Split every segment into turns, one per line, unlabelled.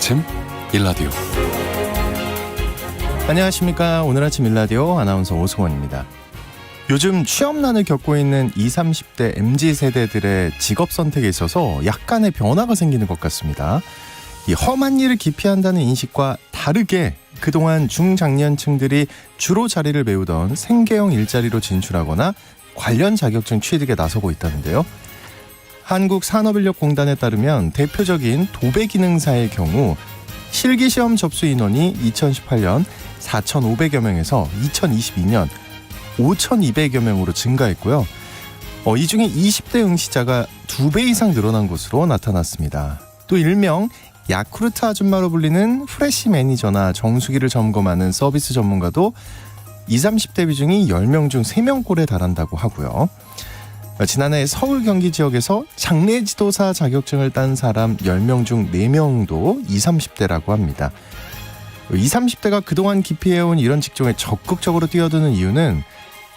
아침 일라디오.
안녕하십니까. 오늘 아침 일라디오 아나운서 오승원입니다. 요즘 취업난을 겪고 있는 20, 30대 MZ세대들의 직업 선택에 있어서 약간의 변화가 생기는 것 같습니다. 이 험한 일을 기피한다는 인식과 다르게 그동안 중장년층들이 주로 자리를 메우던 생계형 일자리로 진출하거나 관련 자격증 취득에 나서고 있다는데요. 한국산업인력공단에 따르면 대표적인 도배기능사의 경우 실기시험 접수 인원이 2018년 4,500여 명에서 2022년 5,200여 명으로 증가했고요. 이 중에 20대 응시자가 2배 이상 늘어난 것으로 나타났습니다. 또 일명 야쿠르트 아줌마로 불리는 프레시 매니저나 정수기를 점검하는 서비스 전문가도 20, 30대 비중이 10명 중 3명꼴에 달한다고 하고요. 지난해 서울 경기 지역에서 장례지도사 자격증을 딴 사람 10명 중 4명도 20, 30대라고 합니다. 20, 30대가 그동안 기피해온 이런 직종에 적극적으로 뛰어드는 이유는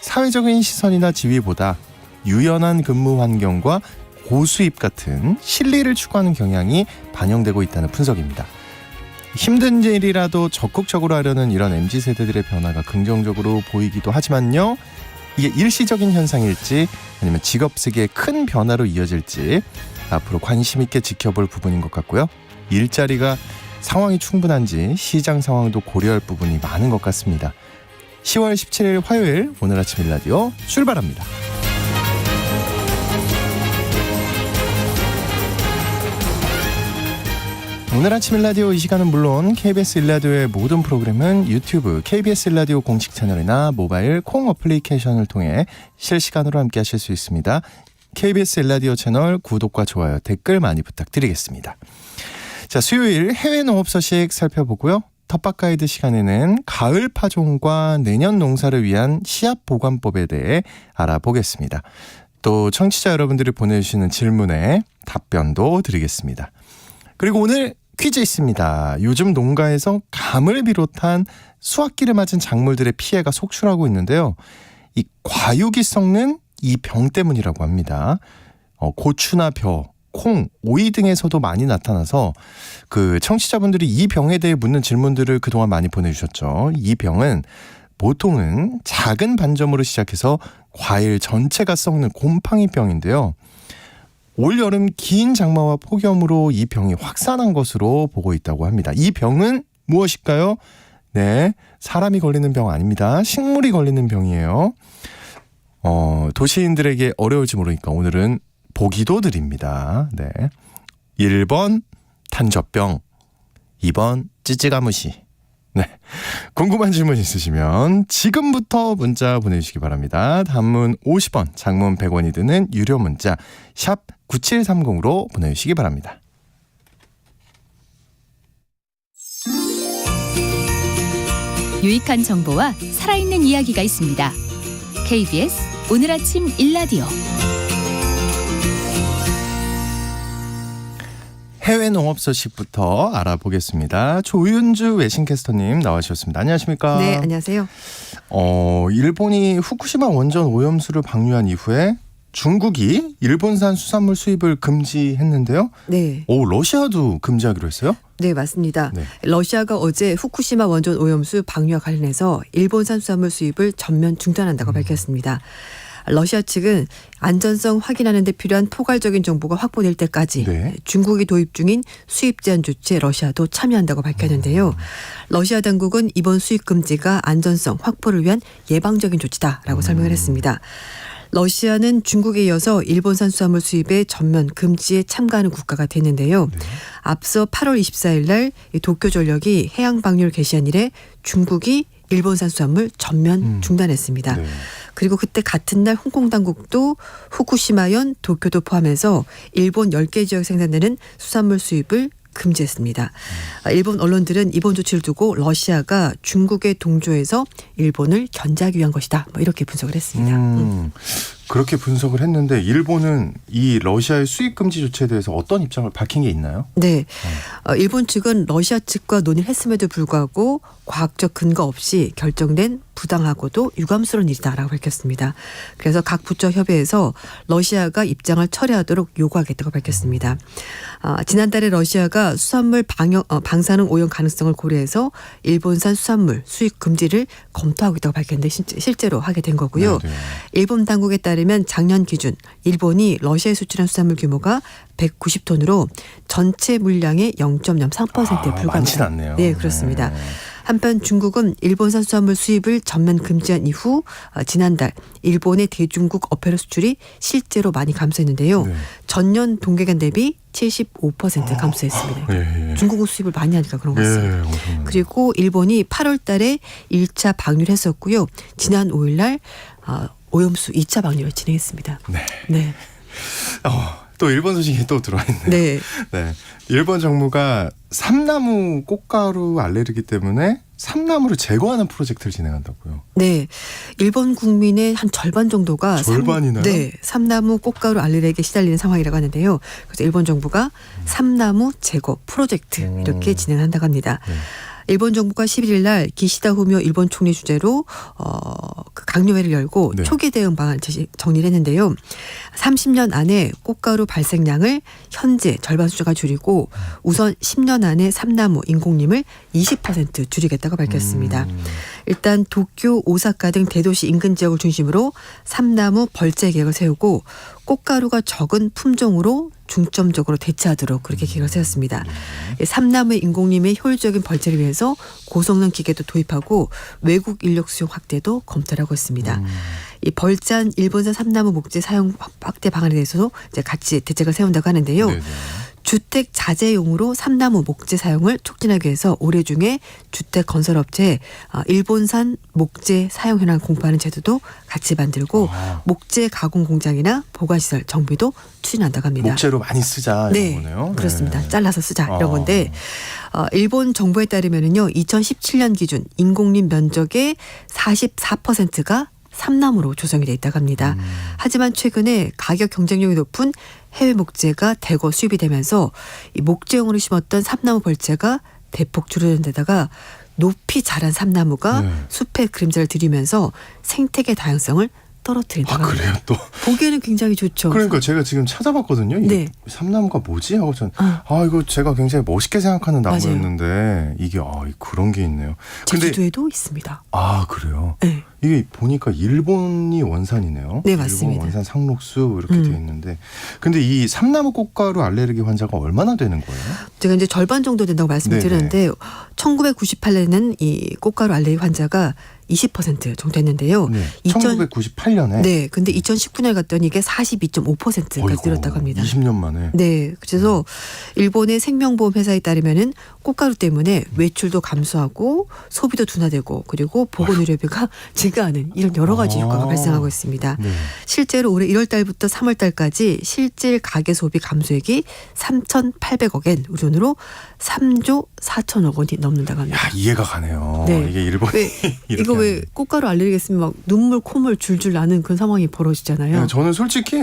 사회적인 시선이나 지위보다 유연한 근무 환경과 고수입 같은 실리를 추구하는 경향이 반영되고 있다는 분석입니다. 힘든 일이라도 적극적으로 하려는 이런 MZ세대들의 변화가 긍정적으로 보이기도 하지만요. 이게 일시적인 현상일지 아니면 직업 세계의 큰 변화로 이어질지 앞으로 관심 있게 지켜볼 부분인 것 같고요. 일자리가 상황이 충분한지 시장 상황도 고려할 부분이 많은 것 같습니다. 10월 17일 화요일 오늘 아침 일라디오 출발합니다. 오늘 아침 일라디오 이 시간은 물론 KBS 일라디오의 모든 프로그램은 유튜브 KBS 일라디오 공식 채널이나 모바일 콩 어플리케이션을 통해 실시간으로 함께 하실 수 있습니다. KBS 일라디오 채널 구독과 좋아요, 댓글 많이 부탁드리겠습니다. 자, 수요일 해외 농업 소식 살펴보고요. 텃밭 가이드 시간에는 가을 파종과 내년 농사를 위한 씨앗 보관법에 대해 알아보겠습니다. 또 청취자 여러분들이 보내주시는 질문에 답변도 드리겠습니다. 그리고 오늘 퀴즈 있습니다. 요즘 농가에서 감을 비롯한 수확기를 맞은 작물들의 피해가 속출하고 있는데요. 이 과육이 썩는 이 병 때문이라고 합니다. 고추나 벼, 콩, 오이 등에서도 많이 나타나서 그 청취자분들이 이 병에 대해 묻는 질문들을 그동안 많이 보내주셨죠. 이 병은 보통은 작은 반점으로 시작해서 과일 전체가 썩는 곰팡이병인데요. 올여름 긴 장마와 폭염으로 이 병이 확산한 것으로 보고 있다고 합니다. 이 병은 무엇일까요? 네, 사람이 걸리는 병 아닙니다. 식물이 걸리는 병이에요. 도시인들에게 어려울지 모르니까 오늘은 보기도 드립니다. 네, 1번 탄저병, 2번 찌찌가무시. 네, 궁금한 질문 있으시면 지금부터 문자 보내주시기 바랍니다. 단문 50원, 장문 100원이 드는 유료 문자 샵 9730으로 보내주시기 바랍니다.
유익한 정보와 살아있는 이야기가 있습니다. KBS 오늘 아침 일라디오.
해외 농업 소식부터 알아보겠습니다. 조윤주 외신캐스터님 나와주셨습니다. 안녕하십니까?
네, 안녕하세요.
일본이 후쿠시마 원전 오염수를 방류한 이후에 중국이 일본산 수산물 수입을 금지했는데요.
네.
러시아도 금지하기로 했어요?
네, 맞습니다.
네.
러시아가 어제 후쿠시마 원전 오염수 방류와 관련해서 일본산 수산물 수입을 전면 중단한다고 밝혔습니다. 러시아 측은 안전성 확인하는 데 필요한 포괄적인 정보가 확보될 때까지
네.
중국이 도입 중인 수입 제한 조치에 러시아도 참여한다고 밝혔는데요. 러시아 당국은 이번 수입 금지가 안전성 확보를 위한 예방적인 조치다라고 설명을 했습니다. 러시아는 중국에 이어서 일본산 수산물 수입의 전면 금지에 참가하는 국가가 됐는데요.
네.
앞서 8월 24일 날 도쿄전력이 해양 방류를 개시한 이래 중국이 일본산 수산물 전면 중단했습니다.
네.
그리고 그때 같은 날 홍콩 당국도 후쿠시마현, 도쿄도 포함해서 일본 10개 지역 생산되는 수산물 수입을 금지했습니다. 일본 언론들은 이번 조치를 두고 러시아가 중국의 동조에서 일본을 견제하기 위한 것이다. 이렇게 분석을 했습니다.
그렇게 분석을 했는데 일본은 이 러시아의 수입 금지 조치에 대해서 어떤 입장을 밝힌 게 있나요?
네. 일본 측은 러시아 측과 논의를 했음에도 불구하고 과학적 근거 없이 결정된 부당하고도 유감스러운 일이다라고 밝혔습니다. 그래서 각 부처 협의회에서 러시아가 입장을 철회하도록 요구하겠다고 밝혔습니다. 지난달에 러시아가 수산물 방사능 오염 가능성을 고려해서 일본산 수산물 수입 금지를 검토하고 있다고 밝혔는데 실제로 하게 된 거고요.
네네.
일본 당국에 따르면 작년 기준 일본이 러시아에 수출한 수산물 규모가 190톤으로 전체 물량의 0.03%에 불과합니다.
많진 않네요.
네, 그렇습니다.
네.
한편 중국은 일본산 수산물 수입을 전면 금지한 이후 지난달 일본의 대중국 어패럴 수출이 실제로 많이 감소했는데요.
네.
전년 동기간 대비 75% 감소했습니다.
예.
중국은 수입을 많이 하니까 그런 것 같습니다.
엄청나네.
그리고 일본이 8월 달에 1차 방류를 했었고요. 지난 5일 날 오염수 2차 방류를 진행했습니다.
네.
네.
또 일본 소식이 또 들어와 있네요.
네.
네. 일본 정부가 삼나무 꽃가루 알레르기 때문에 삼나무를 제거하는 프로젝트를 진행한다고요.
네. 일본 국민의 한 절반 정도가
절반이나요?
삼나무 꽃가루 알레르기에 시달리는 상황이라고 하는데요. 그래서 일본 정부가 삼나무 제거 프로젝트 이렇게 진행한다고 합니다.
네.
일본 정부가 11일 날 기시다 후미오 일본 총리 주재로 그 강요회를 열고
네.
초기 대응 방안 정리를 했는데요. 30년 안에 꽃가루 발생량을 현재 절반 수준까지 줄이고 우선 10년 안에 삼나무 인공림을 20% 줄이겠다고 밝혔습니다. 일단 도쿄, 오사카 등 대도시 인근 지역을 중심으로 삼나무 벌재 계획을 세우고 꽃가루가 적은 품종으로 중점적으로 대체하도록 그렇게 계획을 세웠습니다. 삼나무의 인공림의 효율적인 벌채를 위해서 고성능 기계도 도입하고 외국 인력 수용 확대도 검토를 하고 있습니다. 이 벌짠 일본산 삼나무 목재 사용 확대 방안에 대해서도 이제 같이 대책을 세운다고 하는데요.
네네.
주택 자재용으로 삼나무 목재 사용을 촉진하기 위해서 올해 중에 주택 건설업체에 일본산 목재 사용 현황 공부하는 제도도 같이 만들고 목재 가공 공장이나 보관시설 정비도 추진한다고 합니다.
목재로 많이 쓰자
네,
이런 거네요.
그렇습니다.
네.
잘라서 쓰자 이런 건데 일본 정부에 따르면은요 2017년 기준 인공림 면적의 44%가 삼나무로 조성이 돼 있다고 합니다. 하지만 최근에 가격 경쟁력이 높은 해외 목재가 대거 수입이 되면서 이 목재용으로 심었던 삼나무 벌채가 대폭 줄어든 데다가 높이 자란 삼나무가
네.
숲의 그림자를 들이면서 생태계 다양성을 떨어뜨린다고 합니다.
그래요 또.
보기에는 굉장히 좋죠.
그러니까 제가 지금 찾아봤거든요. 이
네.
삼나무가 뭐지? 하고 전 이거 제가 굉장히 멋있게 생각하는 나무였는데 이게 그런 게 있네요. 근데
제주도에도 있습니다.
그래요.
네.
이게 보니까 일본이 원산이네요.
네, 맞습니다.
일본 원산 상록수 이렇게 돼 있는데 근데 이 삼나무 꽃가루 알레르기 환자가 얼마나 되는 거예요?
제가 이제 절반 정도 된다고 말씀을
네네.
드렸는데 1998년에는 이 꽃가루 알레르기 환자가 20% 정도 됐는데요.
네. 1998년에
네, 근데 2019년에 갔더니 이게 42.5%까지 늘었다고 합니다.
20년 만에.
네, 그래서 일본의 생명보험 회사에 따르면은 꽃가루 때문에 외출도 감소하고 소비도 둔화되고 그리고 보건 의료비가 증가하는 이런 여러 가지 효과가 발생하고 있습니다.
네.
실제로 올해 1월 달부터 3월 달까지 실질 가계 소비 감소액이 3,800억엔, 우리 돈으로 3조 4천억 원이 넘는다고 합니다.
야, 이해가 가네요.
네.
이게 일본이 이렇게
이거 왜
하네.
꽃가루 알레르기 있으면 막 눈물 콧물 줄줄 나는 그런 상황이 벌어지잖아요.
네, 저는 솔직히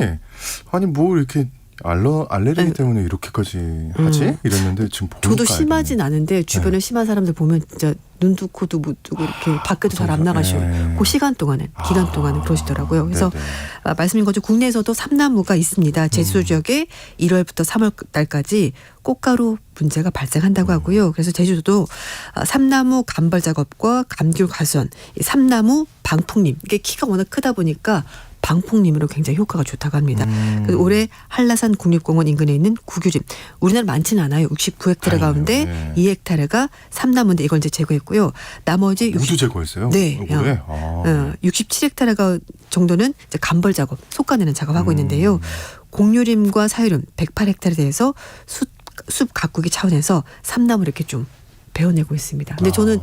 뭐 이렇게 알레르기
네.
때문에 이렇게까지 하지? 이랬는데 지금 보니까
저도 심하진 않은데 주변에
네.
심한 사람들 보면 진짜 눈도 코도 못 뜨고 이렇게 밖에도 잘 안 나가시고
네.
그 기간 동안은 그러시더라고요. 그래서
네네.
말씀인 거죠. 국내에서도 삼나무가 있습니다. 제주도 지역에 1월부터 3월 달까지 꽃가루 문제가 발생한다고 하고요. 그래서 제주도도 삼나무 감벌 작업과 감귤 과수원, 이 삼나무 방풍림, 이게 키가 워낙 크다 보니까 방풍림으로 굉장히 효과가 좋다고 합니다. 그래서 올해 한라산 국립공원 인근에 있는 구규림, 우리나라 많지는 않아요. 69헥타르 가운데
네.
2헥타르가 삼나무인데 이걸 이제 제거했고요. 나머지
모두 제거했어요?
네.
올해?
67헥타르 정도는 이제 감벌 작업, 솎아내는 작업하고 있는데요. 공유림과 사유림 108헥타르에 대해서 숲 가꾸기 차원에서 삼나무 이렇게 좀 베어내고 있습니다. 근데 저는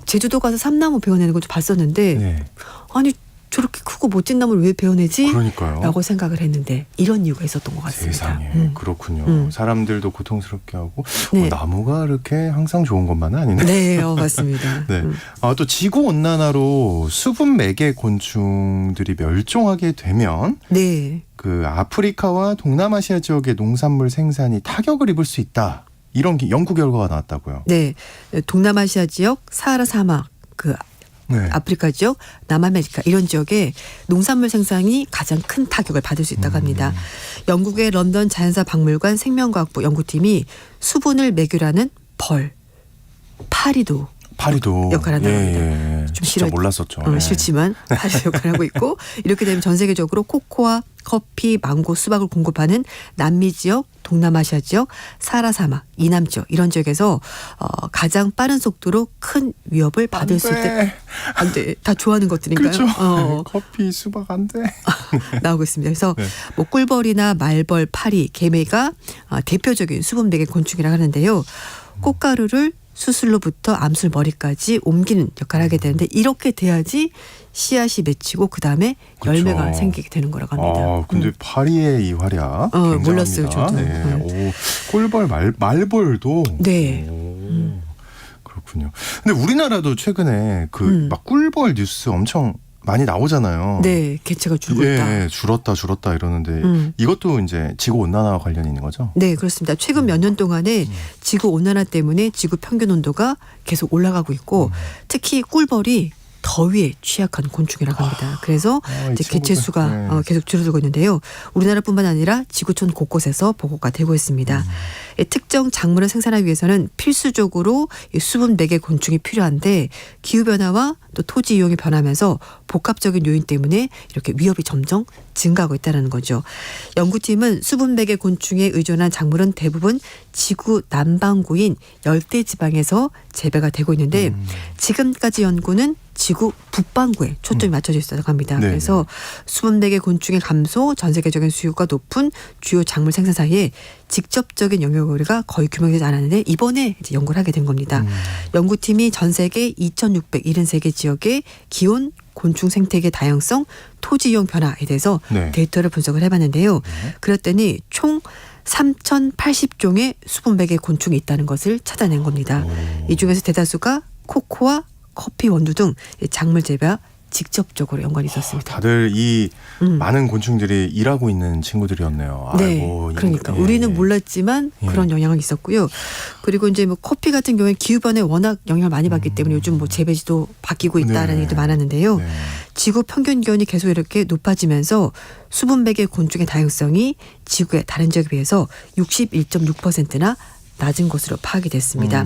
제주도 가서 삼나무 베어내는 걸 좀 봤었는데
네.
아니 저렇게 크고 멋진 나무를 왜 베어내지?
그러니까요.
라고 생각을 했는데 이런 이유가 있었던 것 같습니다.
세상에 그렇군요. 사람들도 고통스럽게 하고
네.
나무가 이렇게 항상 좋은 것만은 아니네.
네, 맞습니다.
네. 또 지구 온난화로 수분 매개 곤충들이 멸종하게 되면
네.
그 아프리카와 동남아시아 지역의 농산물 생산이 타격을 입을 수 있다. 이런 연구 결과가 나왔다고요.
네. 동남아시아 지역 사하라 사막 그
네.
아프리카 지역, 남아메리카 이런 지역에 농산물 생산이 가장 큰 타격을 받을 수 있다고 합니다. 영국의 런던 자연사 박물관 생명과학부 연구팀이 수분을 매개라는 벌, 파리도 역할을 한다고 합니다. 좀
진짜 몰랐었죠.
싫지만 파리도 역할을 하고 있고 이렇게 되면 전 세계적으로 코코아, 커피, 망고, 수박을 공급하는 남미 지역, 동남아시아 지역, 사하라 사막, 이남 지역 이런 지역에서 가장 빠른 속도로 큰 위협을 받을 수 있다. 안 돼. 다 좋아하는 것들인가요?
그렇죠. 커피, 수박 안 돼.
나오고 있습니다. 그래서 뭐 꿀벌이나 말벌, 파리, 개미가 대표적인 수분배기 곤충이라고 하는데요. 꽃가루를 수술로부터 암술 머리까지 옮기는 역할을 하게 되는데 이렇게 돼야지 씨앗이 맺히고 그다음에 열매가
그렇죠.
생기게 되는 거라고 합니다.
근데 파리의 이 활약 굉장합니다.
몰랐어요, 저도.
오, 꿀벌, 말벌도.
네.
그렇군요. 근데 우리나라도 최근에 그 막 꿀벌 뉴스 엄청 많이 나오잖아요.
네, 개체가 줄고 있다.
줄었다 이러는데 이것도 이제 지구 온난화와 관련이 있는 거죠?
네, 그렇습니다. 최근 몇 년 동안에 지구 온난화 때문에 지구 평균 온도가 계속 올라가고 있고 특히 꿀벌이 더위에 취약한 곤충이라고 합니다. 그래서 이제 개체 수가 계속 줄어들고 있는데요. 우리나라뿐만 아니라 지구촌 곳곳에서 보고가 되고 있습니다. 특정 작물을 생산하기 위해서는 필수적으로 수분 매개 곤충이 필요한데 기후변화와 또 토지 이용이 변하면서 복합적인 요인 때문에 이렇게 위협이 점점 증가하고 있다는 거죠. 연구팀은 수분 매개 곤충에 의존한 작물은 대부분 지구 남반구인 열대지방에서 재배가 되고 있는데 지금까지 연구는 지구 북반구에 초점이 맞춰져 있다고 합니다.
네.
그래서 수분 매개 곤충의 감소, 전 세계적인 수요가 높은 주요 작물 생산 사이에 직접적인 영향고리가 거의 규명되지 않았는데 이번에 이제 연구를 하게 된 겁니다. 연구팀이 전 세계 2,673개 지역의 기온, 곤충 생태계 다양성, 토지 이용 변화에 대해서 데이터를 분석을 해봤는데요. 그랬더니 총 3,080종의 수분 매개 곤충이 있다는 것을 찾아낸 겁니다. 이 중에서 대다수가 코코아, 커피, 원두 등 작물 재배와 직접적으로 연관이 있었습니다.
다들 이 많은 곤충들이 일하고 있는 친구들이었네요.
네,
아이고,
그러니까 우리는 몰랐지만 그런 영향이 있었고요. 그리고 이제 뭐 커피 같은 경우에 기후 변화에 워낙 영향을 많이 받기 때문에 요즘 뭐 재배지도 바뀌고 있다라는 얘기도 많았는데요. 지구 평균 기온이 계속 이렇게 높아지면서 수분 매개 곤충의 다양성이 지구의 다른 지역에 비해서 61.6%나 낮은 것으로 파악이 됐습니다.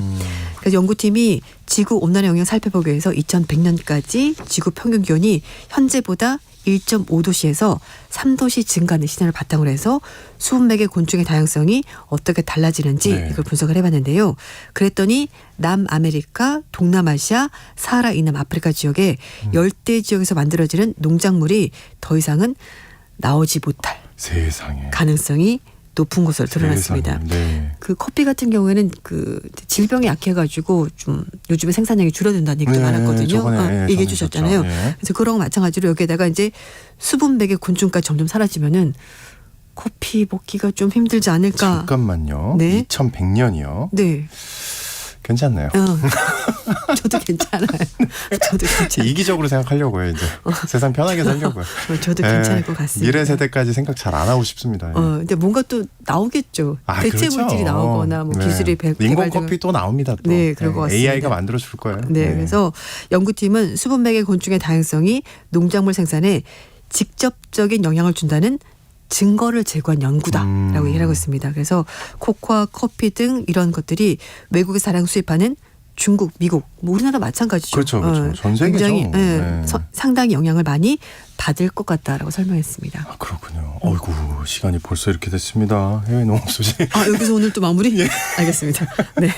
그래서 연구팀이 지구 온난화 영향 살펴보기 위해서 2100년까지 지구 평균 기온이 현재보다 1.5도씨에서 3도씨 증가하는 시간을 바탕으로 해서 수분 매개 곤충의 다양성이 어떻게 달라지는지 이걸 분석을 해봤는데요. 그랬더니 남아메리카, 동남아시아, 사하라 이남 아프리카 지역의 열대 지역에서 만들어지는 농작물이 더 이상은 나오지 못할
세상에
가능성이 높은 것으로 드러났습니다. 그 커피 같은 경우에는 그 질병에 약해가지고 좀 요즘에 생산량이 줄어든다는 얘기도 많았거든요. 얘기해 주셨잖아요. 그래서 그런 거 마찬가지로 여기에다가 이제 수분 매개 곤충까지 점점 사라지면은 커피 먹기가 좀 힘들지 않을까.
잠깐만요. 2100년이요.
네.
괜찮나요?
저도 괜찮아요. 저도 괜찮아요.
이기적으로 생각하려고요. 이제 세상 편하게 살려고요.
저도 괜찮을 것 같습니다.
미래 세대까지 생각 잘 안 하고 싶습니다.
근데 뭔가 또 나오겠죠. 대체
그렇죠.
물질이 나오거나 뭐 기술이
인공 커피 또 나옵니다. 또.
네, 그럴 것 같습니다.
AI가 만들어 줄 거예요.
네, 그래서 연구팀은 수분 매개 곤충의 다양성이 농작물 생산에 직접적인 영향을 준다는 증거를 제고한 연구다라고 얘기를 하고 있습니다. 그래서 코코아, 커피 등 이런 것들이 외국에서 다량 수입하는 중국, 미국, 뭐 우리나라 마찬가지죠.
그렇죠. 전 세계죠.
굉장히 상당히 영향을 많이 받을 것 같다라고 설명했습니다.
그렇군요. 어이구, 시간이 벌써 이렇게 됐습니다. 해외 농업 소식.
여기서 오늘 또 마무리? 알겠습니다. 네.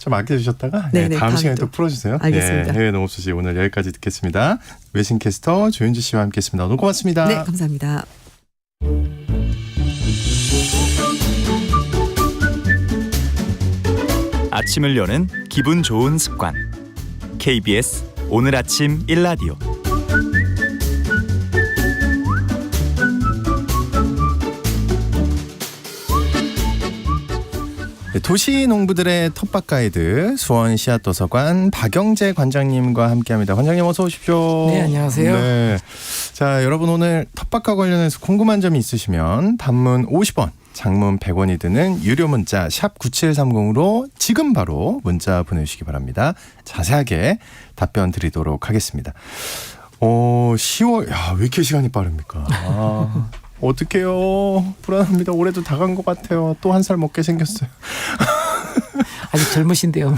좀 아껴주셨다가 다음 시간에 또 풀어주세요.
알겠습니다.
해외 농업 소식 오늘 여기까지 듣겠습니다. 외신캐스터 조윤주 씨와 함께했습니다. 오늘 고맙습니다.
네, 감사합니다.
아침을 여는 기분 좋은 습관. KBS 오늘 아침 1라디오.
도시 농부들의 텃밭 가이드 수원 씨앗도서관 박영재 관장님과 함께합니다. 관장님 어서 오십시오.
네, 안녕하세요.
네. 자, 여러분 오늘 텃밭과 관련해서 궁금한 점이 있으시면 단문 50원, 장문 100원이 드는 유료 문자 샵 9730으로 지금 바로 문자 보내주시기 바랍니다. 자세하게 답변 드리도록 하겠습니다. 10월 왜 이렇게 시간이 빠릅니까? 어떡해요. 불안합니다. 올해도 다 간 것 같아요. 또 한 살 먹게 생겼어요.
아직 젊으신데요.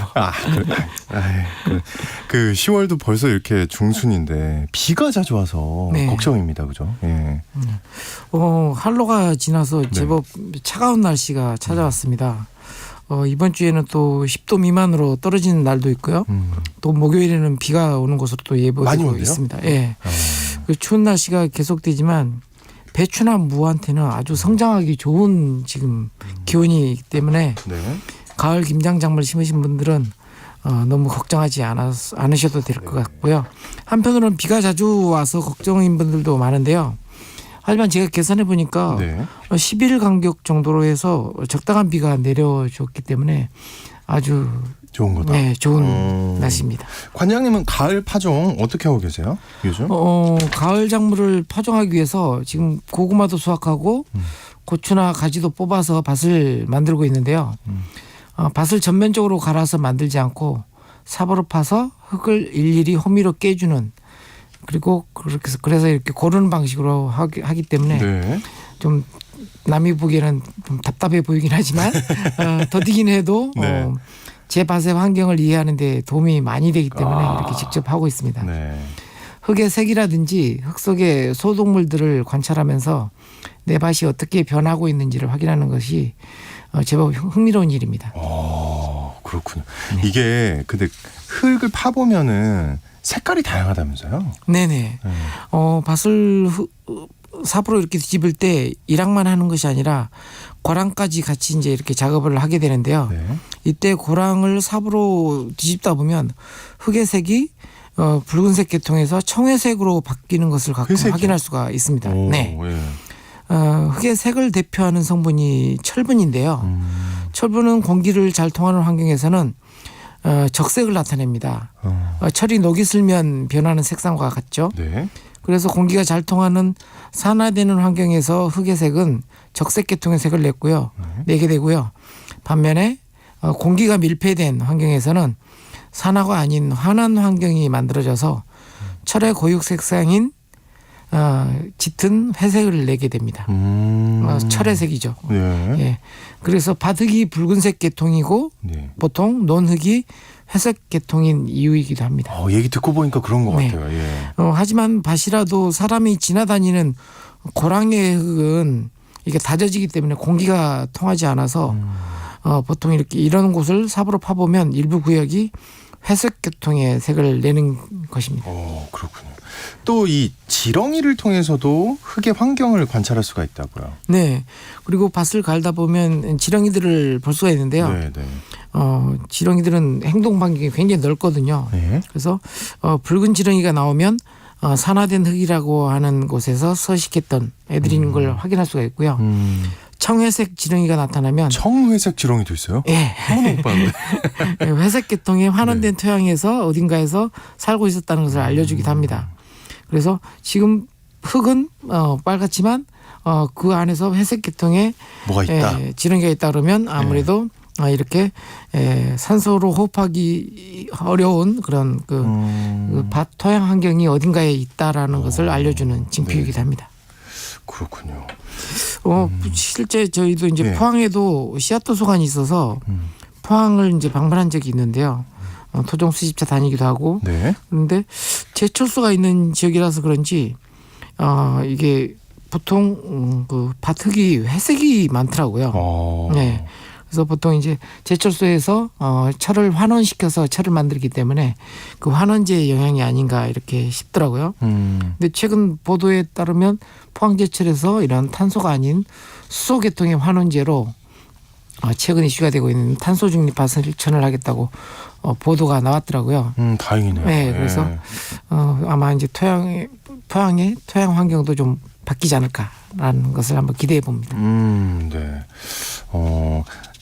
그 10월도 벌써 이렇게 중순인데 비가 자주 와서
네.
걱정입니다. 그죠? 예.
한로가 지나서 제법 차가운 날씨가 찾아왔습니다. 이번 주에는 또 10도 미만으로 떨어지는 날도 있고요. 또 목요일에는 비가 오는 것으로 또
많이
예보되고
온대요?
있습니다. 예. 그 추운 날씨가 계속되지만 배추나 무한테는 아주 성장하기 좋은 지금 기온이기 때문에
네.
가을 김장 작물 심으신 분들은 너무 걱정하지 않으셔도 될 것 같고요. 한편으로는 비가 자주 와서 걱정인 분들도 많은데요. 하지만 제가 계산해 보니까
네.
10일 간격 정도로 해서 적당한 비가 내려줬기 때문에 아주
좋은 거다.
네, 좋은 날씨입니다.
관장님은 가을 파종 어떻게 하고 계세요? 요즘?
가을 작물을 파종하기 위해서 지금 고구마도 수확하고 고추나 가지도 뽑아서 밭을 만들고 있는데요. 밭을 전면적으로 갈아서 만들지 않고 삽으로 파서 흙을 일일이 호미로 깨주는 그리고 그래서 이렇게 고르는 방식으로 하기 때문에
네.
좀 남이 보기에는 좀 답답해 보이긴 하지만 더디긴 해도
네.
제 밭의 환경을 이해하는 데 도움이 많이 되기 때문에 이렇게 직접 하고 있습니다.
네.
흙의 색이라든지 흙 속의 소동물들을 관찰하면서 내 밭이 어떻게 변하고 있는지를 확인하는 것이 제법 흥미로운 일입니다.
그렇군요. 이게 근데 흙을 파보면은 색깔이 다양하다면서요?
네네. 밭을 삽으로 이렇게 뒤집을 때 일학만 하는 것이 아니라 고랑까지 같이 이제 이렇게 작업을 하게 되는데요.
네.
이때 고랑을 삽으로 뒤집다 보면 흙의 색이 붉은색 계통에서 청회색으로 바뀌는 것을 가끔
회색이요?
확인할 수가 있습니다.
오,
네.
예.
흙의 색을 대표하는 성분이 철분인데요. 철분은 공기를 잘 통하는 환경에서는 적색을 나타냅니다. 철이 녹이 슬면 변하는 색상과 같죠.
네.
그래서 공기가 잘 통하는 산화되는 환경에서 흙의 색은 적색 계통의 색을 내게 되고요. 반면에 공기가 밀폐된 환경에서는 산화가 아닌 환한 환경이 만들어져서 철의 고유 색상인 짙은 회색을 내게 됩니다. 철의 색이죠.
네.
예. 그래서 밭흙이 붉은색 계통이고
네.
보통 논흙이 회색 계통인 이유이기도 합니다.
얘기 듣고 보니까 그런 것
네.
같아요. 예.
하지만 밭이라도 사람이 지나다니는 고랑의 흙은 이게 다져지기 때문에 공기가 통하지 않아서 보통 이렇게 이런 곳을 삽으로 파보면 일부 구역이 회색 계통의 색을 내는 것입니다.
그렇군요. 또 이 지렁이를 통해서도 흙의 환경을 관찰할 수가 있다고요.
네. 그리고 밭을 갈다 보면 지렁이들을 볼 수가 있는데요.
네, 네.
지렁이들은 행동 반경이 굉장히 넓거든요.
네.
그래서 붉은 지렁이가 나오면 산화된 흙이라고 하는 곳에서 서식했던 애들인 걸 확인할 수가 있고요. 청회색 지렁이가 나타나면
청회색 지렁이도 있어요?
예.
한 번도 못 봤는데.
회색 계통의 환원된 토양에서 어딘가에서 살고 있었다는 것을 알려주기도 합니다. 그래서 지금 흙은 빨갛지만 그 안에서 회색 계통의
뭐가 있다.
지렁이가 있다 그러면 아무래도 이렇게 산소로 호흡하기 어려운 그런 그 밭 토양 환경이 어딘가에 있다라는 것을 알려주는 징표이기도 합니다.
그렇군요.
실제 저희도 이제
예.
포항에도 씨앗 도서관이 있어서 포항을 이제 방문한 적이 있는데요. 토종 수집차 다니기도 하고
네.
그런데 제철소가 있는 지역이라서 그런지 이게 보통 그 밭흙이 회색이 많더라고요.
네.
그래서 보통 이제 제철소에서 철을 환원시켜서 철을 만들기 때문에 그 환원제의 영향이 아닌가 이렇게 싶더라고요. 근데 최근 보도에 따르면 포항제철에서 이런 탄소가 아닌 수소 계통의 환원제로 최근 이슈가 되고 있는 탄소 중립 밭 실천을 하겠다고 보도가 나왔더라고요.
다행이네요.
네, 그래서 아마 이제 토양의 토양 환경도 좀 바뀌지 않을까라는 것을 한번 기대해 봅니다.
네.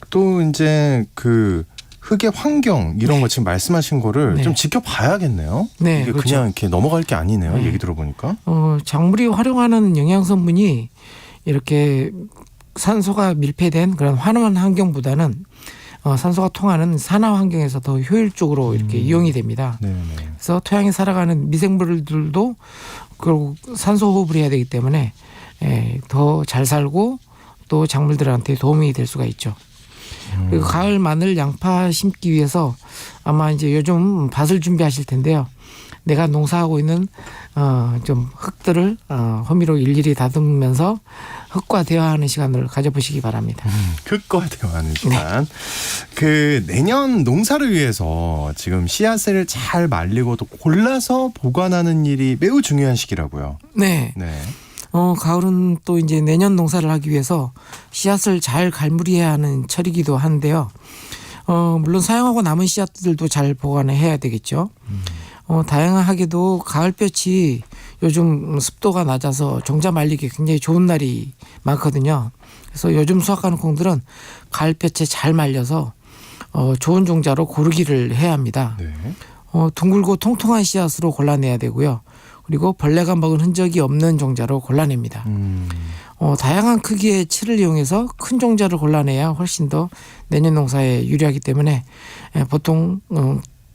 또 이제 그 흙의 환경 이런 거 지금 말씀하신 거를
네.
좀 지켜봐야겠네요.
네,
이게
그렇죠.
그냥 이렇게 넘어갈 게 아니네요.
네.
얘기 들어보니까.
작물이 활용하는 영양 성분이 이렇게 산소가 밀폐된 그런 환원 환경보다는 산소가 통하는 산화 환경에서 더 효율적으로 이렇게 이용이 됩니다.
네.
그래서 토양에 살아가는 미생물들도 결국 산소 호흡을 해야 되기 때문에 더 잘 살고 또 작물들한테 도움이 될 수가 있죠. 그리고 가을 마늘, 양파 심기 위해서 아마 이제 요즘 밭을 준비하실 텐데요. 내가 농사하고 있는 좀 흙들을 호미로 일일이 다듬으면서 흙과 대화하는 시간을 가져보시기 바랍니다.
흙과 대화하는 시간. 그 내년 농사를 위해서 지금 씨앗을 잘 말리고 또 골라서 보관하는 일이 매우 중요한 시기라고요.
네.
네.
가을은 또 이제 내년 농사를 하기 위해서 씨앗을 잘 갈무리해야 하는 철이기도 한데요. 물론 사용하고 남은 씨앗들도 잘 보관해야 되겠죠. 다양하게도 가을볕이 요즘 습도가 낮아서 종자 말리기 굉장히 좋은 날이 많거든요. 그래서 요즘 수확하는 콩들은 가을볕에 잘 말려서 좋은 종자로 고르기를 해야 합니다.
네.
둥글고 통통한 씨앗으로 골라내야 되고요. 그리고 벌레가 먹은 흔적이 없는 종자로 골라냅니다. 다양한 크기의 칠을 이용해서 큰 종자를 골라내야 훨씬 더 내년 농사에 유리하기 때문에 보통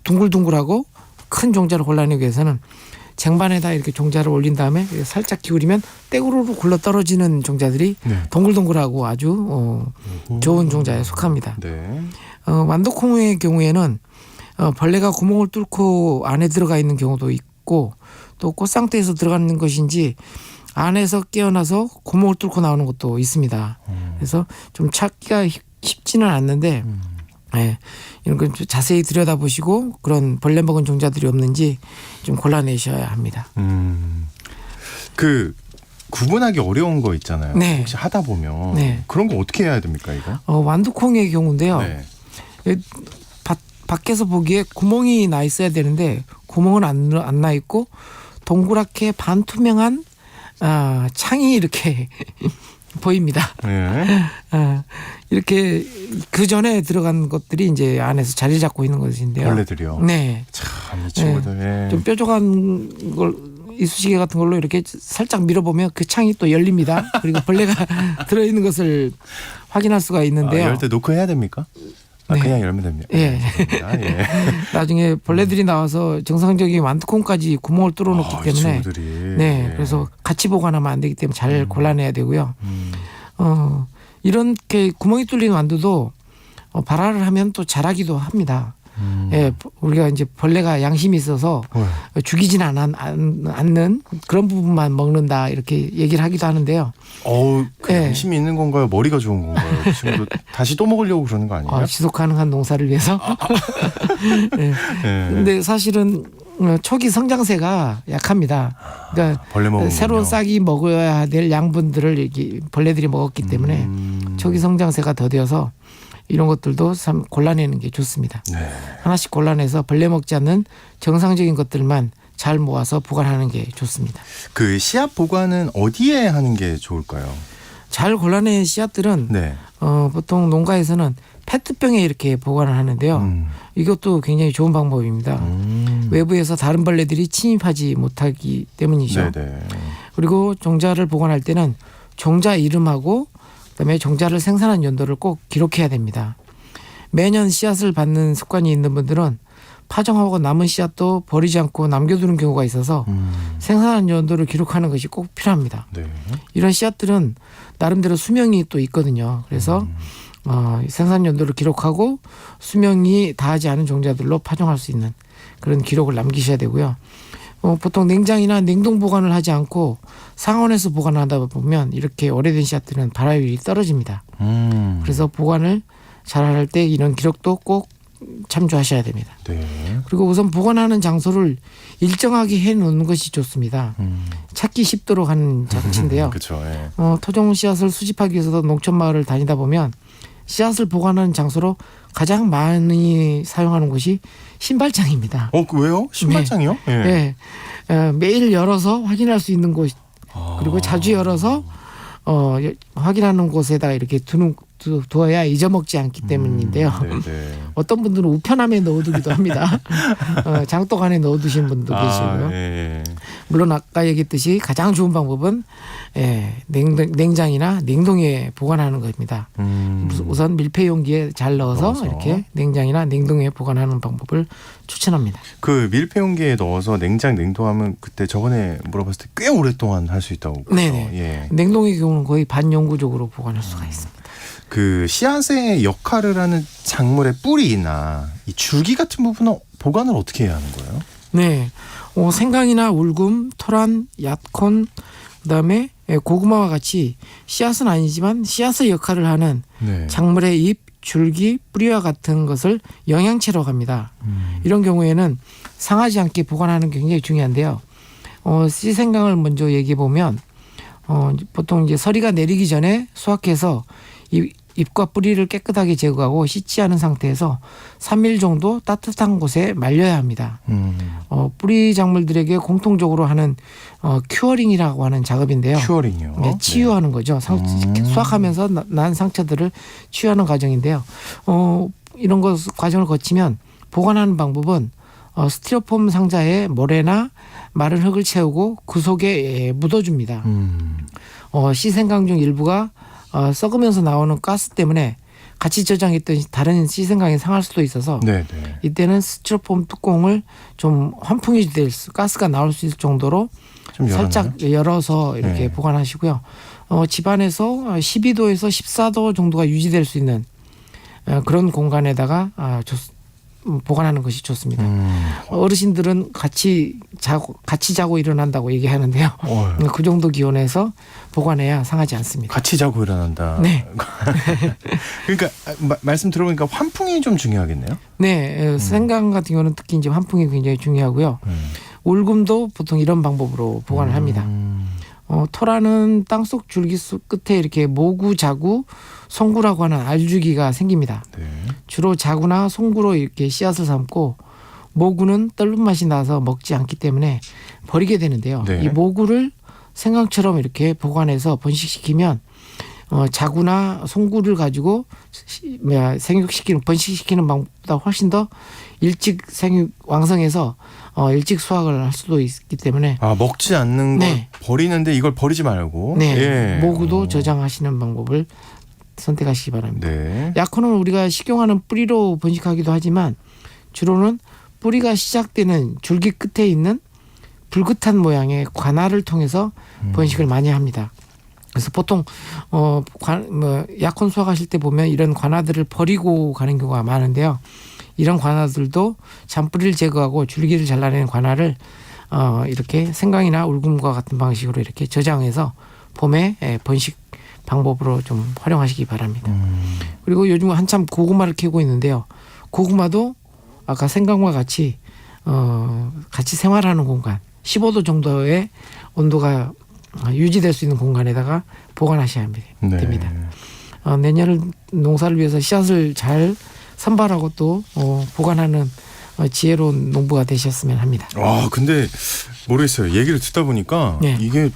둥글둥글하고 큰 종자를 골라내기 위해서는 쟁반에다 이렇게 종자를 올린 다음에 살짝 기울이면 떼구르르 굴러 떨어지는 종자들이
네.
동글동글하고 아주 좋은 종자에 속합니다.
네.
완두콩의 경우에는 벌레가 구멍을 뚫고 안에 들어가 있는 경우도 있고 또 꽃상태에서 들어가는 것인지 안에서 깨어나서 구멍을 뚫고 나오는 것도 있습니다. 그래서 좀 찾기가 쉽지는 않는데 이런 걸 좀 자세히 들여다보시고 그런 벌레 먹은 종자들이 없는지 좀 골라내셔야 합니다.
그 구분하기 어려운 거 있잖아요.
네.
혹시 하다 보면
네.
그런 거 어떻게 해야 됩니까 이거?
완두콩의 경우인데요.
네.
밖에서 보기에 구멍이 나 있어야 되는데 구멍은 안 나 있고 동그랗게 반투명한 창이 이렇게 보입니다.
네.
이렇게 그 전에 들어간 것들이 이제 안에서 자리 잡고 있는 것인데요.
벌레들이요.
네.
참 이 친구들. 네.
좀 뾰족한 걸 이쑤시개 같은 걸로 이렇게 살짝 밀어보면 그 창이 또 열립니다. 그리고 벌레가 들어있는 것을 확인할 수가 있는데요.
열 때 놓고 해야 됩니까?
네.
그냥 열면 됩니다.
예.
예.
나중에 벌레들이 나와서 정상적인 완두콩까지 구멍을 뚫어놓기
이
때문에
친구들이.
네, 그래서 같이 보관하면 안 되기 때문에 잘 골라내야 되고요. 이렇게 구멍이 뚫린 완두도 발화를 하면 또 자라기도 합니다. 예, 우리가 이제 벌레가 양심이 있어서 죽이지는 않는 그런 부분만 먹는다 이렇게 얘기를 하기도 하는데요.
그
예.
양심이 있는 건가요? 머리가 좋은 건가요? 그 친구 다시 또 먹으려고 그러는 거 아니에요?
지속 가능한 농사를 위해서. 예.
네.
근데 사실은 초기 성장세가 약합니다. 그러니까
벌레 먹은
새로운 싹이 먹어야 될 양분들을 이렇게 벌레들이 먹었기 때문에 초기 성장세가 더뎌서 이런 것들도 참 골라내는 게 좋습니다.
네.
하나씩 골라내서 벌레 먹지 않는 정상적인 것들만 잘 모아서 보관하는 게 좋습니다.
그 씨앗 보관은 어디에 하는 게 좋을까요?
잘 골라낸 씨앗들은
네.
보통 농가에서는 페트병에 이렇게 보관을 하는데요. 이것도 굉장히 좋은 방법입니다. 외부에서 다른 벌레들이 침입하지 못하기 때문이죠.
네네.
그리고 종자를 보관할 때는 종자 이름하고 그다음에 종자를 생산한 연도를 꼭 기록해야 됩니다. 매년 씨앗을 받는 습관이 있는 분들은 파종하고 남은 씨앗도 버리지 않고 남겨두는 경우가 있어서 생산한 연도를 기록하는 것이 꼭 필요합니다.
네.
이런 씨앗들은 나름대로 수명이 또 있거든요. 그래서 생산 연도를 기록하고 수명이 다하지 않은 종자들로 파종할 수 있는 그런 기록을 남기셔야 되고요. 보통 냉장이나 냉동 보관을 하지 않고 상온에서 보관하다 보면 이렇게 오래된 씨앗들은 발화율이 떨어집니다. 그래서 보관을 잘할 때 이런 기록도 꼭 참조하셔야 됩니다.
네.
그리고 우선 보관하는 장소를 일정하게 해놓는 것이 좋습니다. 찾기 쉽도록 하는 장치인데요.
그렇죠. 예.
토종 씨앗을 수집하기 위해서 농촌 마을을 다니다 보면 씨앗을 보관하는 장소로 가장 많이 사용하는 곳이 신발장입니다.
왜요? 신발장이요? 예.
네. 매일 열어서 확인할 수 있는 곳 그리고 자주 열어서 확인하는 곳에다가 이렇게 두어야 잊어먹지 않기 때문인데요.
네네.
어떤 분들은 우편함에 넣어두기도 합니다. 장독 안에 넣어두신 분도 계시고요.
예.
물론 아까 얘기했듯이 가장 좋은 방법은 냉장이나 냉동에 보관하는 겁니다. 우선 밀폐 용기에 잘 넣어서 이렇게 냉장이나 냉동에 보관하는 방법을 추천합니다.
그 밀폐 용기에 넣어서 냉동하면 그때 저번에 물어봤을 때 꽤 오랫동안 할 수 있다고.
네네.
예.
냉동의 경우는 거의 반영구적으로 보관할 수가 있습니다.
그 씨앗의 역할을 하는 작물의 뿌리나 이 줄기 같은 부분은 보관을 어떻게 해야 하는 거예요?
네, 생강이나 울금, 토란, 얏콘, 그다음에 고구마와 같이 씨앗은 아니지만 씨앗의 역할을 하는
네.
작물의 잎, 줄기, 뿌리와 같은 것을 영양체라고 합니다. 이런 경우에는 상하지 않게 보관하는 게 굉장히 중요한데요. 씨생강을 먼저 얘기해 보면 보통 이제 서리가 내리기 전에 수확해서 잎과 뿌리를 깨끗하게 제거하고 씻지 않은 상태에서 3일 정도 따뜻한 곳에 말려야 합니다. 뿌리 작물들에게 공통적으로 하는 큐어링이라고 하는 작업인데요.
큐어링이요?
네, 치유하는 거죠. 수확하면서 난 상처들을 치유하는 과정인데요. 이런 과정을 거치면 보관하는 방법은 스티로폼 상자에 모래나 마른 흙을 채우고 그 속에 묻어줍니다. 씨생강 중 일부가 썩으면서 나오는 가스 때문에 같이 저장했던 다른 씨생강이 상할 수도 있어서
네네.
이때는 스티로폼 뚜껑을 좀 환풍이 가스가 나올 수 있을 정도로
좀
살짝 열어서 이렇게
네.
보관하시고요. 집안에서 12도에서 14도 정도가 유지될 수 있는 그런 공간에다가 보관하는 것이 좋습니다. 어르신들은 같이 자고 일어난다고 얘기하는데요. 그 정도 기온에서 보관해야 상하지 않습니다.
같이 자고 일어난다.
네.
그러니까 말씀 들어보니까 환풍이 좀 중요하겠네요.
네, 생강 같은 경우는 특히 이제 환풍이 굉장히 중요하고요. 울금도 보통 이런 방법으로 보관을 합니다. 토라는 땅속 줄기 끝에 이렇게 모구, 자구, 송구라고 하는 알주기가 생깁니다.
네.
주로 자구나 송구로 이렇게 씨앗을 삼고 모구는 떫은 맛이 나서 먹지 않기 때문에 버리게 되는데요.
네.
이 모구를 생강처럼 이렇게 보관해서 번식시키면 자구나 송구를 가지고 번식시키는 방법보다 훨씬 더 일찍 왕성해서 일찍 수확을 할 수도 있기 때문에
먹지 않는 걸
네.
버리는데 이걸 버리지 말고
네, 모구도 저장하시는 방법을 선택하시기 바랍니다.
네.
약혼은 우리가 식용하는 뿌리로 번식하기도 하지만 주로는 뿌리가 시작되는 줄기 끝에 있는 불긋한 모양의 관아를 통해서 번식을 많이 합니다. 그래서 보통 약혼 수확하실 때 보면 이런 관아들을 버리고 가는 경우가 많은데요. 이런 관아들도 잔뿌리를 제거하고 줄기를 잘라내는 관아를 이렇게 생강이나 울금과 같은 방식으로 이렇게 저장해서 봄에 번식 방법으로 좀 활용하시기 바랍니다. 그리고 요즘 한참 고구마를 캐고 있는데요. 고구마도 아까 생강과 같이 생활하는 공간, 15도 정도의 온도가 유지될 수 있는 공간에다가 보관하셔야 됩니다.
네.
내년을 농사를 위해서 씨앗을 잘 선발하고 또 보관하는 지혜로운 농부가 되셨으면 합니다.
근데 모르겠어요. 얘기를 듣다 보니까
네.
이게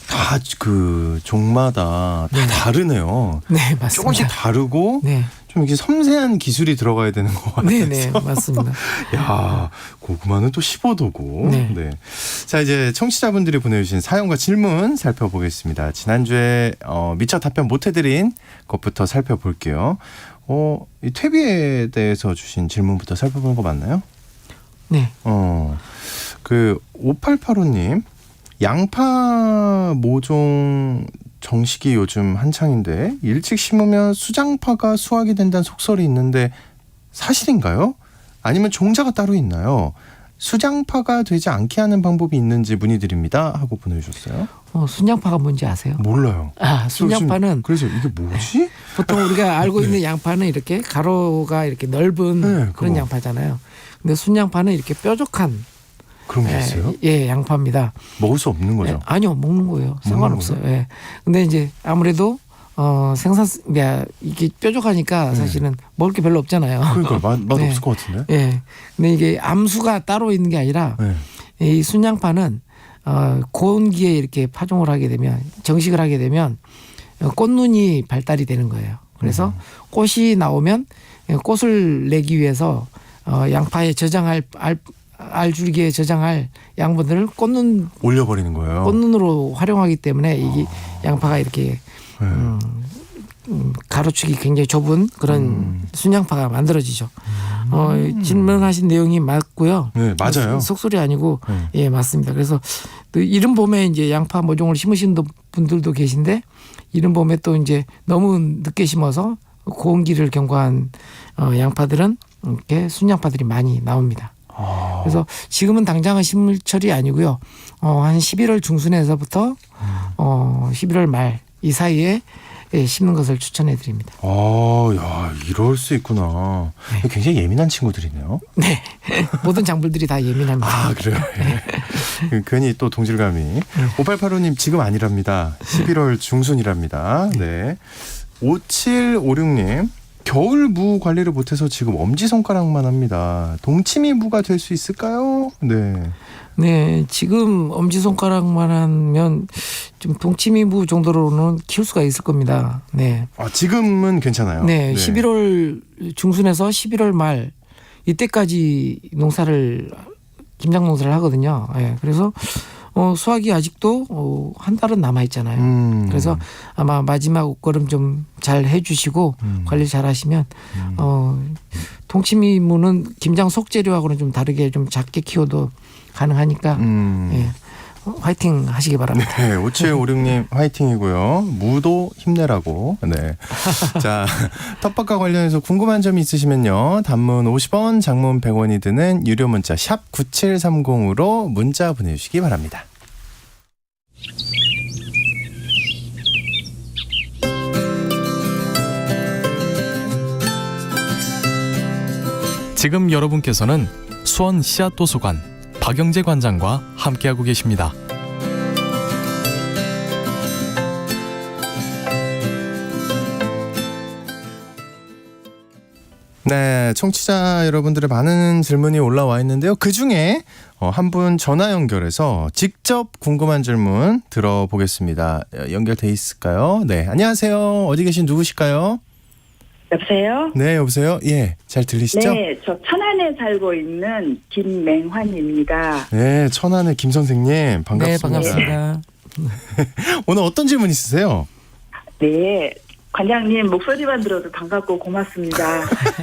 다 그 종마다 다 다르네요.
네, 맞습니다.
조금씩 다르고
네.
좀 이렇게 섬세한 기술이 들어가야 되는 것 같아요.
네, 맞습니다.
야, 고구마는 또 15도고.
네.
자, 이제 청취자분들이 보내주신 사연과 질문 살펴보겠습니다. 지난주에 미처 답변 못해드린 것부터 살펴볼게요. 이 퇴비에 대해서 주신 질문부터 살펴보는 거 맞나요?
네.
5885님, 양파 모종 정식이 요즘 한창인데 일찍 심으면 수장파가 수확이 된다는 속설이 있는데 사실인가요? 아니면 종자가 따로 있나요? 수장파가 되지 않게 하는 방법이 있는지 문의드립니다 하고 보내주셨어요.
순양파가 뭔지 아세요?
몰라요.
순양파는
그래서 이게 뭐지?
보통 우리가 알고 있는 양파는 이렇게 가로가 이렇게 넓은 그런
그거.
양파잖아요. 근데 순양파는 이렇게 뾰족한
그런 게 있어요?
양파입니다.
먹을 수 없는 거죠?
아니요, 먹는 거예요. 상관없어요.
거예요?
근데 이제 아무래도 이게 뾰족하니까 사실은 먹을 게 별로 없잖아요.
그러니까 맛
네.
없을 것 같은데?
예. 근데 이게 암수가 따로 있는 게 아니라 이 순양파는 고온기에 이렇게 파종을 하게 되면 정식을 하게 되면 꽃눈이 발달이 되는 거예요. 그래서 꽃이 나오면 꽃을 내기 위해서 양파에 저장할 알줄기에 저장할 양분들을
올려버리는 거예요.
꽃눈으로 활용하기 때문에 이게 양파가 이렇게 가로축이 굉장히 좁은 그런 순양파가 만들어지죠. 질문하신 내용이 맞고요.
네, 맞아요.
속소리 아니고 예, 맞습니다. 그래서 또 이른 봄에 이제 양파 모종을 심으신 분들도 계신데 이른 봄에 또 이제 너무 늦게 심어서 고온기를 경과한 양파들은 이렇게 순양파들이 많이 나옵니다. 그래서 지금은 당장은 심을철이 아니고요. 한 11월 중순에서부터 11월 말 이 사이에 심는 것을 추천해 드립니다.
야, 이럴 수 있구나.
네.
굉장히 예민한 친구들이네요.
네. 모든 장물들이 다 예민합니다.
그래요? 예. 괜히 또 동질감이. 5885님 지금 아니랍니다. 11월 중순이랍니다. 네. 5756님 겨울 무 관리를 못해서 지금 엄지손가락만 합니다. 동치미무가 될 수 있을까요? 네.
네, 지금 엄지손가락만 하면 좀 동치미무 정도로는 키울 수가 있을 겁니다. 네.
지금은 괜찮아요.
네, 11월 중순에서 11월 말 이때까지 김장 농사를 하거든요. 네, 그래서 수확이 아직도 한 달은 남아 있잖아요. 그래서 아마 마지막 옷걸음 좀 잘 해주시고 관리 잘 하시면 동치미무는 김장 속재료하고는 좀 다르게 좀 작게 키워도 가능하니까 예, 화이팅 하시기 바랍니다.
네, 5756님 화이팅이고요. 무도 힘내라고. 네. 자, 텃밭과 관련해서 궁금한 점이 있으시면요. 단문 50원, 장문 100원이 드는 유료 문자 샵 9730으로 문자 보내주시기 바랍니다.
지금 여러분께서는 수원 씨앗도서관 박영재 관장과 함께하고 계십니다.
네, 청취자 여러분들의 많은 질문이 올라와 있는데요. 그중에 한 분 전화 연결해서 직접 궁금한 질문 들어보겠습니다. 연결돼 있을까요? 네, 안녕하세요. 어디 계신 누구실까요?
여보세요?
네, 여보세요? 예, 잘 들리시죠?
네, 저 천안에 살고 있는 김맹환입니다.
네, 천안의 김 선생님 반갑습니다.
네, 반갑습니다.
오늘 어떤 질문 있으세요?
네, 관장님 목소리만 들어도 반갑고 고맙습니다.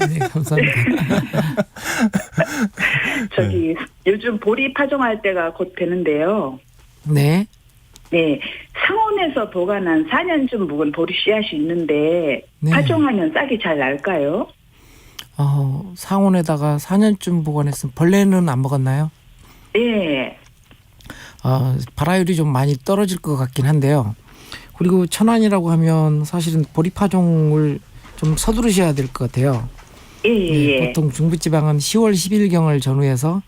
네, 감사합니다.
저기 요즘 보리 파종할 때가 곧 되는데요.
네.
네, 상온에서 보관한 4년쯤 묵은 보리 씨앗이 있는데
네.
파종하면 싹이 잘 날까요?
상온에다가 4년쯤 보관했으면 벌레는 안 먹었나요?
네.
발화율이 좀 많이 떨어질 것 같긴 한데요. 그리고 천안이라고 하면 사실은 보리 파종을 좀 서두르셔야 될 것 같아요.
예,
네, 보통 중부지방은 10월 10일경을 전후해서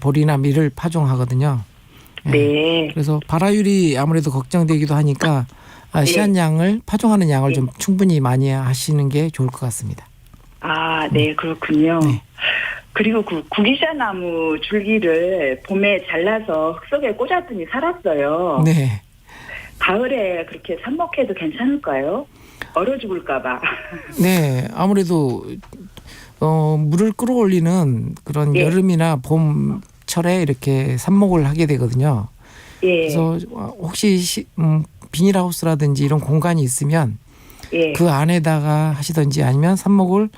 보리나 밀을 파종하거든요.
네.
그래서 발화율이 아무래도 걱정되기도 하니까 씨앗양을 파종하는 양을 좀 충분히 많이 하시는 게 좋을 것 같습니다.
네, 그렇군요.
네.
그리고 그 구기자나무 줄기를 봄에 잘라서 흙 속에 꽂았더니 살았어요.
네.
가을에 그렇게 삽목해도 괜찮을까요? 얼어 죽을까봐.
네, 아무래도 물을 끌어올리는 그런 여름이나 봄철에 이렇게 삽목을 하게 되거든요.
예.
그래서 혹시 비닐하우스라든지 이런 공간이 있으면 그 안에다가 하시든지 아니면 삽목을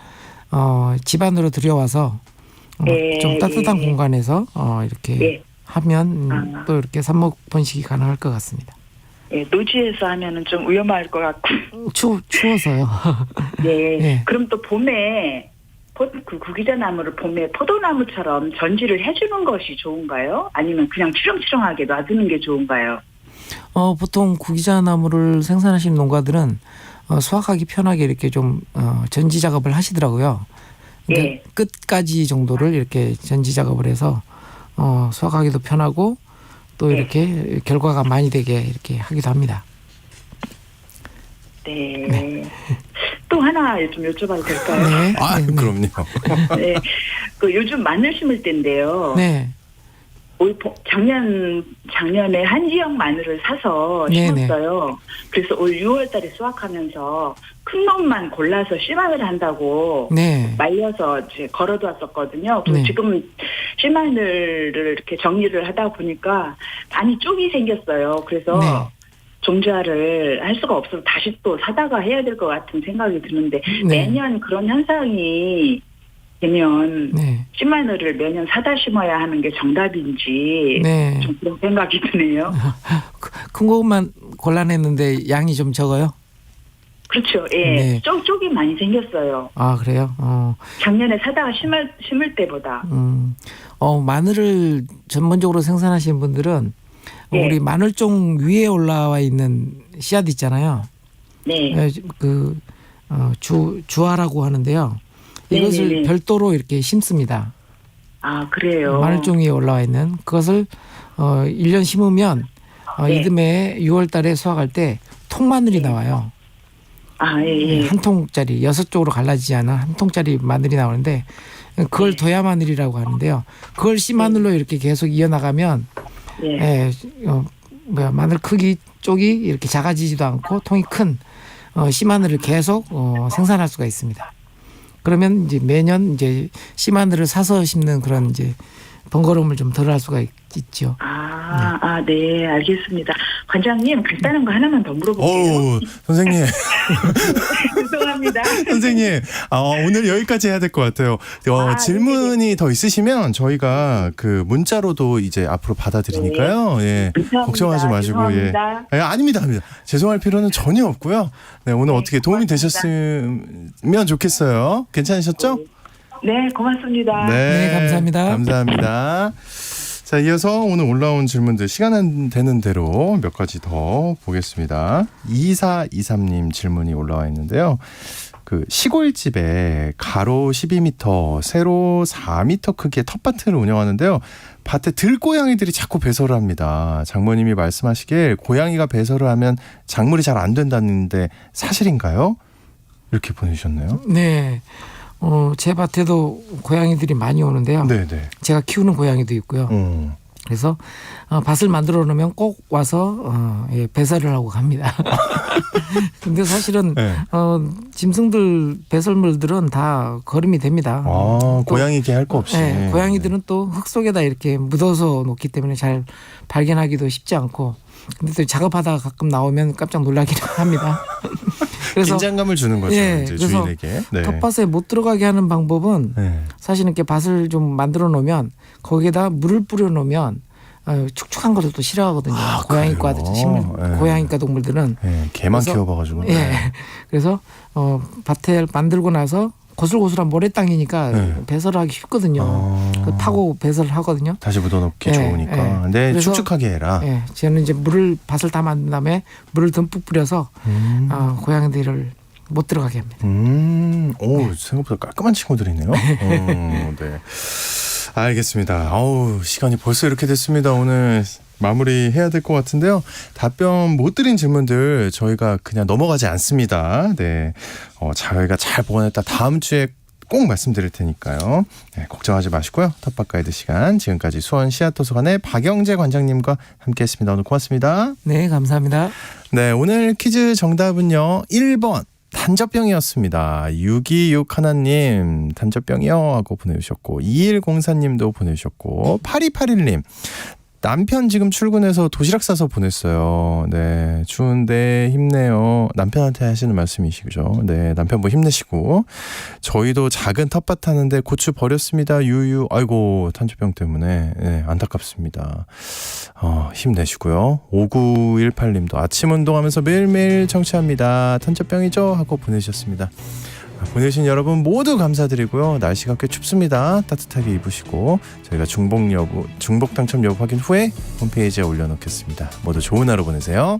집 안으로 들여와서 좀 따뜻한 공간에서 이렇게 하면 또 이렇게 삽목 번식이 가능할 것 같습니다.
예, 노지에서 하면은 좀 위험할 것 같고.
추워서요.
네.
네.
그럼 또 봄에 그 구기자나무를 봄에 포도나무처럼 전지를 해주는 것이 좋은가요? 아니면 그냥 추렁추렁하게 놔두는 게 좋은가요?
보통 구기자나무를 생산하시는 농가들은 수확하기 편하게 이렇게 좀 전지 작업을 하시더라고요.
네.
끝까지 정도를 이렇게 전지 작업을 해서 수확하기도 편하고 또 이렇게 결과가 많이 되게 이렇게 하기도 합니다.
네. 또 하나 좀 여쭤봐도 될까요?
네.
그럼요.
네. 그 요즘 마늘 심을 때인데요.
네.
작년에 한지역 마늘을 사서 심었어요. 그래서 올 6월 달에 수확하면서 큰 놈만 골라서 씨마늘 한다고 말려서 이제 걸어두었었거든요. 그래서 지금 씨마늘을 이렇게 정리를 하다 보니까 많이 쪽이 생겼어요. 그래서
네.
종자를 할 수가 없어서 다시 또 사다가 해야 될 것 같은 생각이 드는데
네.
매년 그런 현상이 되면
네.
씨마늘을 매년 사다 심어야 하는 게 정답인지
네.
좀 그런 생각이 드네요.
큰 것만 골라냈는데 양이 좀 적어요?
그렇죠. 예.
네.
쪽이 많이 생겼어요.
아, 그래요?
작년에 사다가 심을 때보다.
마늘을 전문적으로 생산하시는 분들은
네.
우리 마늘종 위에 올라와 있는 씨앗 있잖아요.
네.
주화라고 하는데요. 이것을
네네네.
별도로 이렇게 심습니다.
아, 그래요.
마늘종 위에 올라와 있는 그것을 1년 심으면
네.
이듬해 6월 달에 수확할 때 통마늘이 나와요.
아, 예, 예.
한 통짜리 6쪽으로 갈라지지 않은 한 통짜리 마늘이 나오는데 그걸
네.
도야 마늘이라고 하는데요. 그걸 씨 마늘로 이렇게 계속 이어나가면
예.
마늘 크기 쪽이 이렇게 작아지지도 않고 통이 큰 씨 마늘을 계속 생산할 수가 있습니다. 그러면 이제 매년 이제 씨 마늘을 사서 심는 그런 이제 번거로움을 좀 덜 할 수가 있죠.
네, 알겠습니다. 관장님, 간단한 거 하나만 더 물어볼게요.
어우, 선생님.
죄송합니다.
선생님, 오늘 여기까지 해야 될 것 같아요. 질문이 더 있으시면 저희가 그 문자로도 이제 앞으로 받아드리니까요. 예,
감사합니다.
걱정하지 마시고.
죄송합니다.
예, 아닙니다. 죄송할 필요는 전혀 없고요. 네, 오늘 어떻게 도움이 되셨으면 좋겠어요. 괜찮으셨죠?
네, 고맙습니다.
네, 감사합니다.
감사합니다. 자, 이어서 오늘 올라온 질문들 시간 되는 대로 몇 가지 더 보겠습니다. 2423님 질문이 올라와 있는데요. 그 시골집에 가로 12m, 세로 4m 크기의 텃밭을 운영하는데요. 밭에 들고양이들이 자꾸 배설을 합니다. 장모님이 말씀하시길 고양이가 배설을 하면 작물이 잘 안 된다는데 사실인가요? 이렇게 보내주셨네요.
네. 제 밭에도 고양이들이 많이 오는데요.
네네.
제가 키우는 고양이도 있고요. 그래서 밭을 만들어 놓으면 꼭 와서 배설을 하고 갑니다. 근데 사실은
네.
짐승들 배설물들은 다 거름이 됩니다.
고양이게 할 거 없이.
네, 고양이들은 또 흙 속에다 이렇게 묻어서 놓기 때문에 잘 발견하기도 쉽지 않고 근데 또 작업하다가 가끔 나오면 깜짝 놀라기도 합니다. 그래서
긴장감을 주는 거죠.
예,
이제
그래서
주인에게. 네.
텃밭에 못 들어가게 하는 방법은
네.
사실은 이렇게 밭을 좀 만들어 놓으면 거기에다 물을 뿌려 놓으면 축축한 것을 또 싫어하거든요. 고양이과
그래요?
고양이과 동물들은.
네, 개만
그래서-
키워봐가지고.
예. 그래서 밭을 만들고 나서 고슬고슬한 모래 땅이니까
네.
배설하기 쉽거든요. 그 파고 배설을 하거든요.
다시 묻어놓기
예,
좋으니까.
예.
근데
그래서-
축축하게 해라.
예. 저는 이제 밭을 다 만든 다음에 물을 듬뿍 뿌려서 고양이들을 못 들어가게 합니다.
오, 생각보다 깔끔한 친구들이네요. 네. 알겠습니다. 시간이 벌써 이렇게 됐습니다. 오늘 마무리해야 될 것 같은데요. 답변 못 드린 질문들 저희가 그냥 넘어가지 않습니다. 네. 저희가 잘 보관했다 다음 주에 꼭 말씀드릴 테니까요. 네, 걱정하지 마시고요. 텃밭 가이드 시간 지금까지 수원 씨앗도서관의 박영재 관장님과 함께했습니다. 오늘 고맙습니다.
네, 감사합니다.
네, 오늘 퀴즈 정답은요. 1번 단접병이었습니다. 626 하나님 단접병이요 하고 보내주셨고 2104님도 보내주셨고 8281님 남편 지금 출근해서 도시락 싸서 보냈어요. 네, 추운데 힘내요. 남편한테 하시는 말씀이시죠. 네, 남편분 힘내시고 저희도 작은 텃밭 하는데 고추 버렸습니다. 유유. 아이고 탄저병 때문에 네, 안타깝습니다. 힘내시고요. 5918님도 아침 운동하면서 매일매일 청취합니다. 탄저병이죠? 하고 보내주셨습니다. 보내주신 여러분 모두 감사드리고요. 날씨가 꽤 춥습니다. 따뜻하게 입으시고 저희가 중복 당첨 여부 확인 후에 홈페이지에 올려놓겠습니다. 모두 좋은 하루 보내세요.